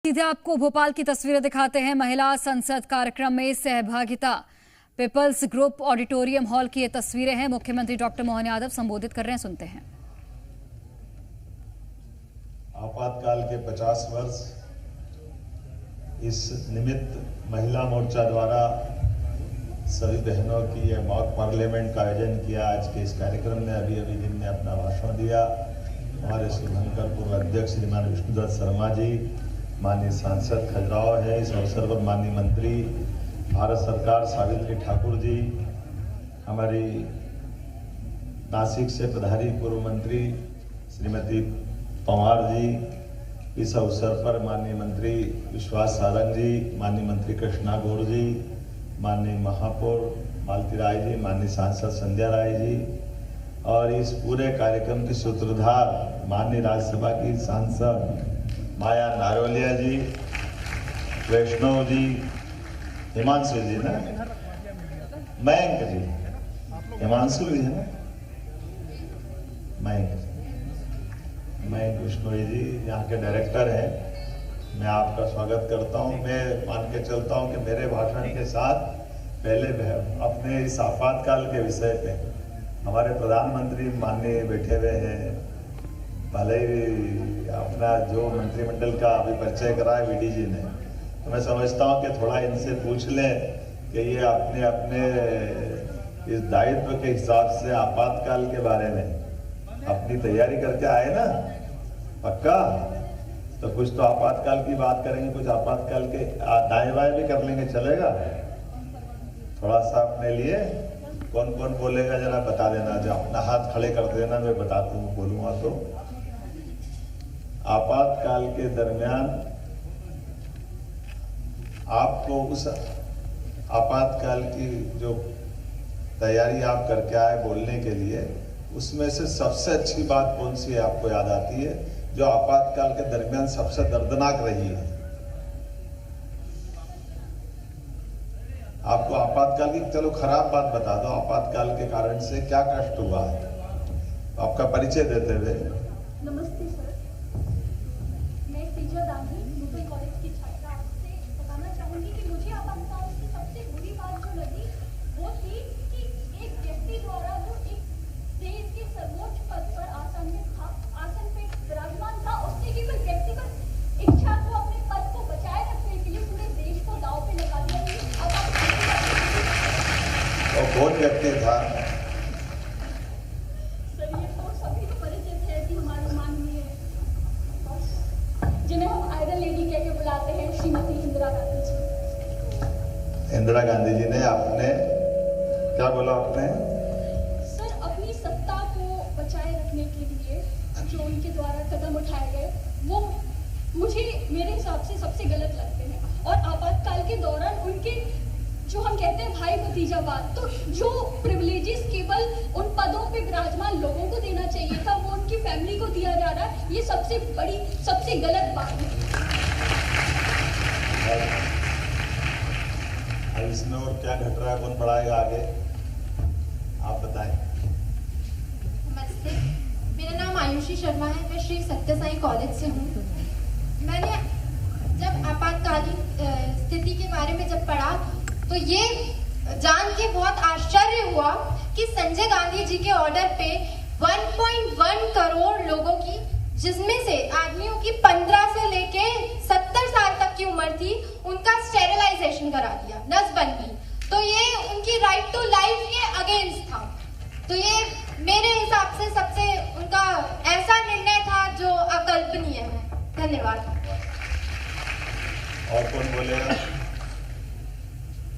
सीधे आपको भोपाल की तस्वीरें दिखाते हैं। महिला संसद कार्यक्रम में सहभागिता। पीपल्स ग्रुप ऑडिटोरियम हॉल की ये तस्वीरें हैं। मुख्यमंत्री डॉक्टर मोहन यादव संबोधित कर रहे हैं, सुनते हैं। आपातकाल के 50 वर्ष इस निमित्त महिला मोर्चा द्वारा सभी बहनों की यह मॉक पार्लियामेंट का आयोजन किया। आज के इस कार्यक्रम में अभी जिनने अपना भाषण दिया, हमारे शुभंकर पूर्व अध्यक्ष श्रीमान विष्णुदत्त शर्मा जी, माननीय सांसद खजुराहो है। इस अवसर पर माननीय मंत्री भारत सरकार सावित्री ठाकुर जी, हमारी नासिक से पधारी पूर्व मंत्री श्रीमती पंवार जी, इस अवसर पर माननीय मंत्री विश्वास सारंग जी, माननीय मंत्री कृष्णा गौर जी, माननीय महापौर मालती राय जी, माननीय सांसद संध्या राय जी और इस पूरे कार्यक्रम की सूत्रधार माननीय राज्यसभा की सांसद माया नारोलिया जी, वैष्णव जी, हिमांशु जी ना, मयंक जी, हिमांशु जी है ना, मयंक विष्णोई जी यहाँ के डायरेक्टर हैं। मैं आपका स्वागत करता हूँ। मैं मान के चलता हूँ कि मेरे भाषण के साथ पहले अपने इस आपातकाल के विषय पे हमारे प्रधानमंत्री माननीय बैठे हुए हैं। भले ही अपना जो मंत्रिमंडल का अभी परिचय करा है वीडी जी ने, तो मैं समझता हूँ कि थोड़ा इनसे पूछ लें कि ये अपने अपने इस दायित्व के हिसाब से आपातकाल के बारे में अपनी तैयारी करके आए ना, पक्का? तो कुछ तो आपातकाल की बात करेंगे, कुछ आपातकाल के दाएं बाएं भी कर लेंगे, चलेगा? थोड़ा सा अपने लिए कौन कौन बोलेगा जरा बता देना, जो अपना हाथ खड़े कर देना, मैं बताता हूँ बोलूँगा तो। आपातकाल के दरमियान आपको उस आपातकाल की जो तैयारी आप करके आए बोलने के लिए, उसमें से सबसे अच्छी बात कौन सी है आपको याद आती है, जो आपातकाल के दरमियान सबसे दर्दनाक रही है? आपको आपातकाल की चलो खराब बात बता दो, आपातकाल के कारण से क्या कष्ट हुआ है, आपका परिचय देते हुए। नमस्ते सर, मैं सीजा दानी मुंबई कॉलेज की छात्रा। आपसे बताना चाहूंगी कि मुझे आपातकाल की सबसे बुरी बात जो लगी वो थी कि एक व्यक्ति द्वारा जो एक देश के सर्वोच्च पद पर आसन पे विराजमान था, उसने केवल व्यक्तिगत इच्छा को, अपने पद को बचाए रखने के लिए पूरे देश को दांव पे लगा दिया। और कौन व्यक्ति था? सर ये तो सभी को परिचित है कि हमारे माननीय जिन्हें हम आयरन लेडी कह के बुलाते हैं, श्रीमती इंदिरा गांधी जी। इंदिरा गांधी जी ने आपने क्या बोला? आपने सर अपनी सत्ता को बचाए रखने के लिए जो उनके द्वारा कदम उठाए गए वो मुझे मेरे हिसाब से सबसे गलत लगते हैं। और आपातकाल के दौरान उनके जो हम कहते हैं भाई भतीजावाद, तो जो प्रिविलेजेस केवल उन पदों पे विराजमान लोगों को देना चाहिए था वो उनकी फैमिली को दिया जा रहा है, ये सबसे बड़ी सबसे गलत बात है। इसमें और क्या घट रहा है, कौन बढ़ाएगा आगे, आप बताएं। नमस्ते, मेरा नाम आयुषी शर्मा है, मैं श्री सत्य साई कॉलेज से हूँ। मैंने जब आपातकालीन स्थिति के बारे में जब पढ़ा तो ये जान के बहुत आश्चर्य हुआ कि संजय गांधी जी के ऑर्डर पे 1.1 करोड़ लोगों की, जिसमें से आदमियों की 15 से लेके 70 साल तक की उम्र थी, उनका स्टेरिलाइजेशन करा दिया, नसबंदी। तो ये उनकी राइट टू लाइफ के अगेंस्ट था। तो ये मेरे हिसाब से सबसे उनका ऐसा निर्णय था जो अकल्पनीय है। धन्यवाद। और कौन बोलेगा?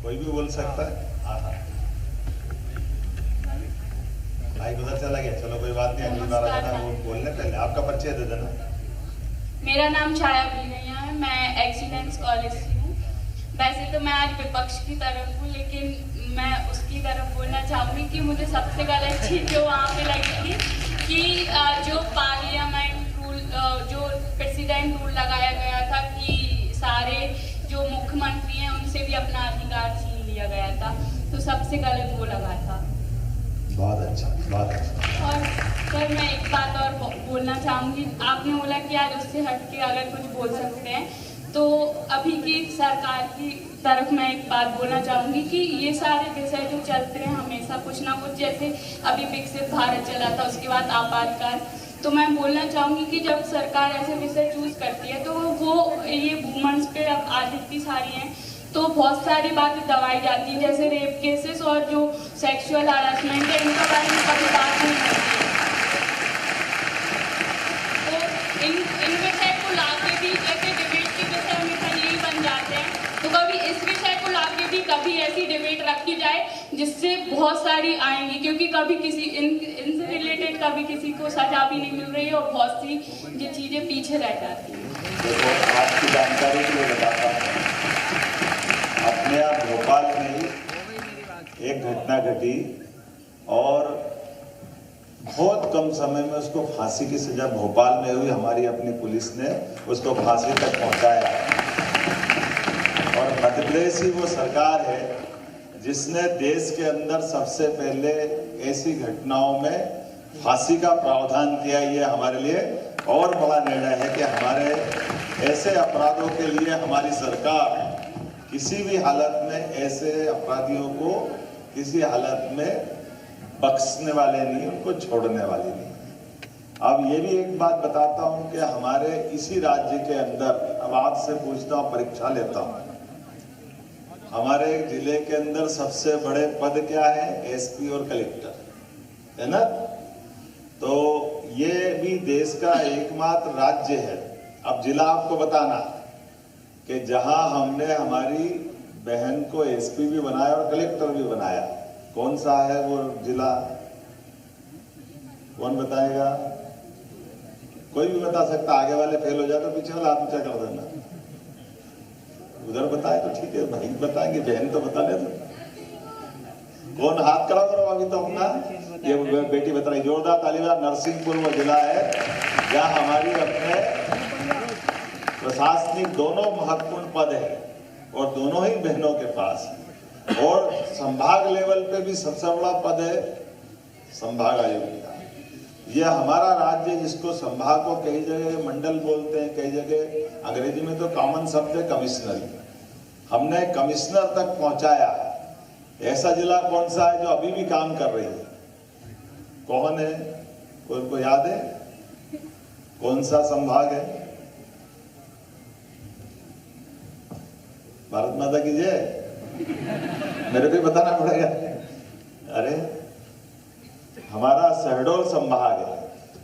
कोई भी बोल सकता है। हाँ, माइक उधर चला गया, चलो कोई बात नहीं, अगली बार आना वो बोलने। पहले आपका परिचय दे देना। मेरा नाम छाया बिलैया है, मैं एक्सीलेंस कॉलेज से हूँ। वैसे तो मैं आज विपक्ष की तरफ हूँ, लेकिन मैं उसकी तरफ बोलना चाहूँगी कि मुझे सबसे गलत चीज़ जो वहाँ पे लगी थी कि जो पार्लियामेंट रूल, जो प्रेसिडेंट रूल लगाया गया था कि सारे जो मुख्यमंत्री हैं उनसे भी अपना अधिकार छीन लिया गया था, तो सबसे गलत वो लगा था। बहुत अच्छा, बहुत अच्छा। और सर मैं एक बात और बोलना चाहूँगी, आपने बोला कि आज उससे हट के अगर कुछ बोल सकते हैं, अभी की सरकार की तरफ मैं एक बात बोलना चाहूँगी कि ये सारे विषय जो चलते हैं हमेशा कुछ ना कुछ, जैसे अभी विकसित भारत चला था, उसके बाद आपातकाल, तो मैं बोलना चाहूँगी कि जब सरकार ऐसे विषय चूज करती है तो वो ये वुमेन्स पे अब आज इतनी सारी हैं तो बहुत सारी बातें दबाई जाती हैं, जैसे रेप केसेस और जो सेक्सुअल हरासमेंट है इनके बारे में कभी बात नहीं करती है। तो इन विषय को लाके भी जैसे डिबेट के विषय हमेशा यही बन जाते हैं, तो कभी इस विषय को लाके भी कभी ऐसी डिबेट रखी जाए जिससे बहुत सारी आएंगी, क्योंकि कभी किसी इनसे रिलेटेड कभी किसी को सजा भी नहीं मिल रही है और बहुत सी ये चीजें पीछे रह जाती हैं। देखो, आपकी जानकारी के लिए बताता हूँ, अपने आप भोपाल में ही एक घटना घटी और बहुत कम समय में उसको फांसी की सजा भोपाल में हुई। हमारी अपनी पुलिस ने उसको फांसी तक पहुंचाया और मध्य प्रदेश ही वो सरकार है जिसने देश के अंदर सबसे पहले ऐसी घटनाओं में फांसी का प्रावधान किया। ये हमारे लिए और बड़ा निर्णय है कि हमारे ऐसे अपराधों के लिए हमारी सरकार किसी भी हालत में ऐसे अपराधियों को किसी हालत में बख्शने वाले नहीं, उनको छोड़ने वाले नहीं। अब ये भी एक बात बताता हूं कि हमारे इसी राज्य के अंदर, अब आपसे पूछता हूं, परीक्षा लेता हूं, हमारे जिले के अंदर सबसे बड़े पद क्या है? एसपी और कलेक्टर, है ना? तो ये भी देश का एकमात्र राज्य है। अब जिला आपको बताना कि जहां हमने हमारी बहन को एसपी भी बनाया और कलेक्टर भी बनाया, कौन सा है वो जिला? कौन बताएगा? कोई भी बता सकता। आगे वाले फेल हो जाए तो पीछे वाला हाथ ऊंचा कर देना। उधर बताए तो ठीक है, भाई बताएंगे, बहन तो बता ले। कौन? हाथ खड़ा करो अभी तो अपना। ये बेटी बता रही, जोरदार ताली बजा। नरसिंहपुर वो जिला है जहाँ हमारी अपने प्रशासनिक दोनों महत्वपूर्ण पद है और दोनों ही बहनों के पास, और संभाग लेवल पे भी सबसे बड़ा पद है संभाग आयुक्त का। यह हमारा राज्य जिसको संभाग को कई जगह मंडल बोलते हैं, कई जगह अंग्रेजी में तो कॉमन शब्द है कमिश्नर। हमने कमिश्नर तक पहुंचाया। ऐसा जिला कौन सा है जो अभी भी काम कर रही है? कौन है? कोई को याद है? कौन सा संभाग है? भारत माता की जय। मेरे को बताना पड़ेगा। अरे हमारा शहडोल संभाग है।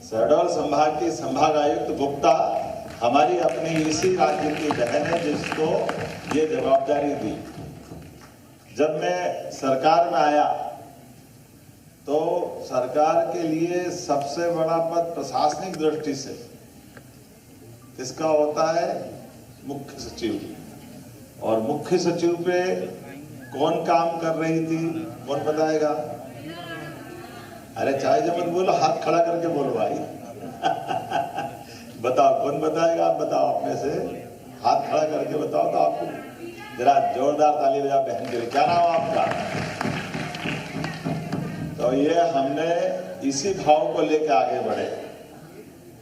शहडोल संभाग की संभाग आयुक्त गुप्ता हमारी अपनी इसी राज्य की बहन है जिसको ये जवाबदारी दी। जब मैं सरकार में आया तो सरकार के लिए सबसे बड़ा पद प्रशासनिक दृष्टि से किसका होता है? मुख्य सचिव। और मुख्य सचिव पे कौन काम कर रही थी? कौन बताएगा? अरे चाहे जब मत बोलो, हाथ खड़ा करके बोलो भाई। बताओ कौन बताएगा? आप बताओ, अपने से हाथ खड़ा करके बताओ तो आपको जरा जोरदार ताली बजा बहन के लिए। क्या नाम आपका? तो ये हमने इसी भाव को लेकर आगे बढ़े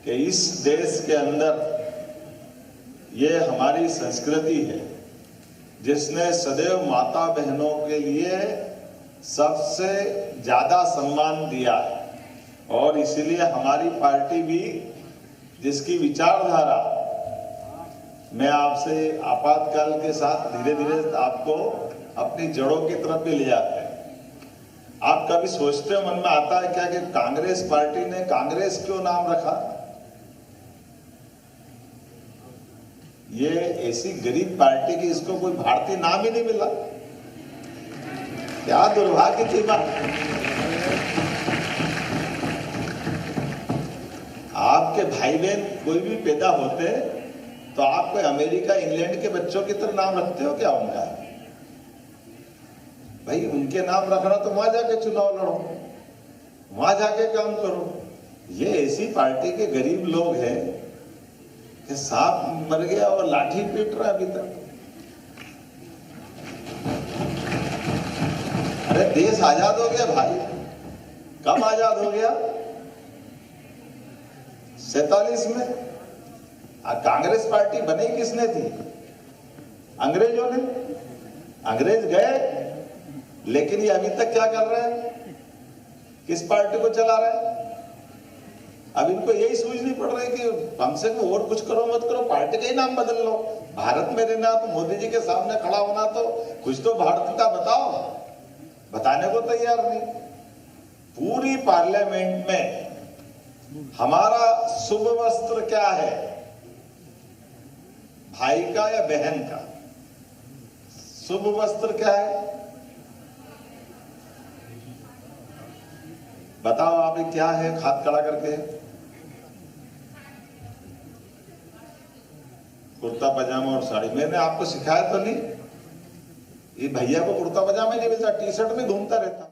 कि इस देश के अंदर ये हमारी संस्कृति है जिसने सदैव माता बहनों के लिए सबसे ज्यादा सम्मान दिया है, और इसीलिए हमारी पार्टी भी जिसकी विचारधारा मैं आपसे आपातकाल के साथ धीरे धीरे आपको अपनी जड़ों की तरफ भी ले जाते हैं। आप कभी सोचते हो, मन में आता है क्या कि कांग्रेस पार्टी ने कांग्रेस क्यों नाम रखा? ये ऐसी गरीब पार्टी की इसको कोई भारतीय नाम ही नहीं मिला। क्या दुर्भाग्य की बात। आपके भाई बहन कोई भी पैदा होते तो आप कोई अमेरिका इंग्लैंड के बच्चों की तरह नाम रखते हो क्या उनका? भाई उनके नाम रखना तो वहां जाके चुनाव लड़ो, वहां जाके काम करो। ये ऐसी पार्टी के गरीब लोग हैं कि सांप मर गया और लाठी पीट रहा अभी तक। अरे देश आजाद हो गया भाई। कब आजाद हो गया? 47 में। कांग्रेस पार्टी बनी किसने थी? अंग्रेजों ने, अंग्रेज गए, लेकिन ये अभी तक क्या कर रहे हैं, किस पार्टी को चला रहे हैं? अब इनको यही सूझ नहीं पड़ रही कि कम से कम और कुछ करो मत करो, पार्टी का ही नाम बदल लो। भारत में रहना तो मोदी जी के सामने खड़ा होना, तो कुछ तो भारतीयता बताओ, बताने को तैयार नहीं। पूरी पार्लियामेंट में हमारा शुभ वस्त्र क्या है, भाई का या बहन का? शुभ वस्त्र क्या है बताओ आप, क्या है? हाथ खड़ा करके, कुर्ता पजामा और साड़ी। मैंने आपको सिखाया तो नहीं? ये भैया को कुर्ता पजामा नहीं मिलता, टी शर्ट में घूमता रहता।